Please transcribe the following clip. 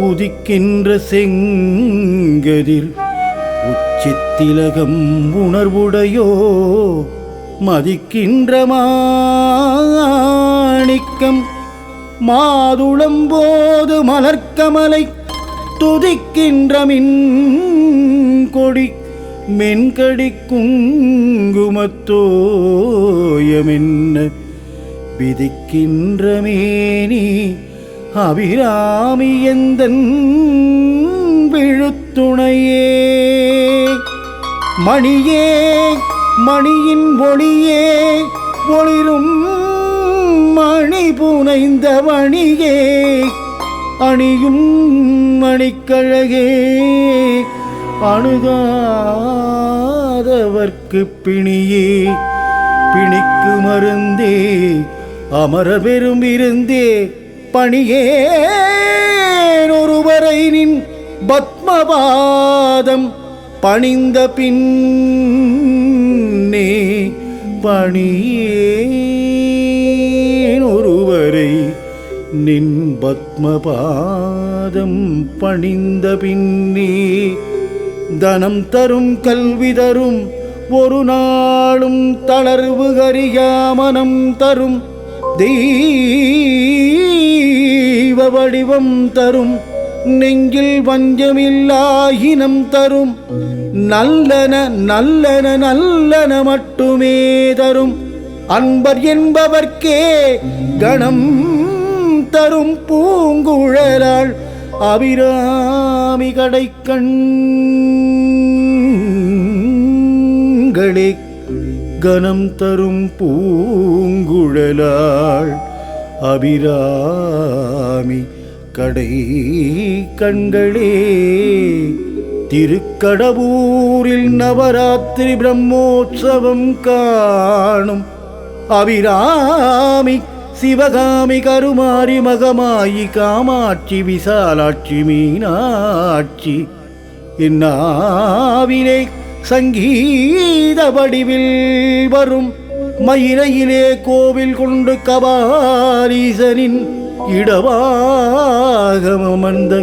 உதிக்கின்ற செங்கதிர் உச்சித்திலகம் உணர்வுடையோ மதிக்கின்ற மாணிக்கம் மாதுளம்போது மலர்க்கமலை துதிக்கின்ற மின்கொடி மென்கடி குங்குமத்தோயமென்ன விதிக்கின்ற மேனி அபிராமி எந்தன் விழுத்துணையே மணியே மணியின் ஒளியே ஒளிரும் மணி புனைந்த மணியே அணியும் மணிக்கழகே அணுகாதவர்க்கு பிணியே பிணிக்கு மருந்தே அமரர் பெரும் இருந்தே பணியேன் ஒருவரை நின் பத்மபாதம் பணிந்த பின்னே பணியேன் ஒருவரை நின் பத்மபாதம் பணிந்த பின்னே தனம் தரும் கல்வி தரும் ஒரு நாளும் தளர்வு கரியாமனம் தரும் தெய்வ வடிவம் தரும் நெஞ்சில் வஞ்சமில்லாயினம் தரும் நல்லன நல்லன நல்லன மட்டுமே தரும் அன்பர் என்பவர்க்கே கணம் தரும் பூங்குழலாள் அபிராமி கடைக்கண்களே கணம் தரும் பூங்குழலாள் அபிராமி கடை கண்களே. திருக்கடவூரில் நவராத்திரி பிரம்மோற்சவம் காணும் அபிராமி சிவகாமி கருமாரி மகமாயி காமாட்சி விசாலாட்சி மீனாட்சி இந்நாவிலே சங்கீத வடிவில் வரும் மயிலையிலே கோவில் கொண்டு கபாலீசனின் இடவாகமந்த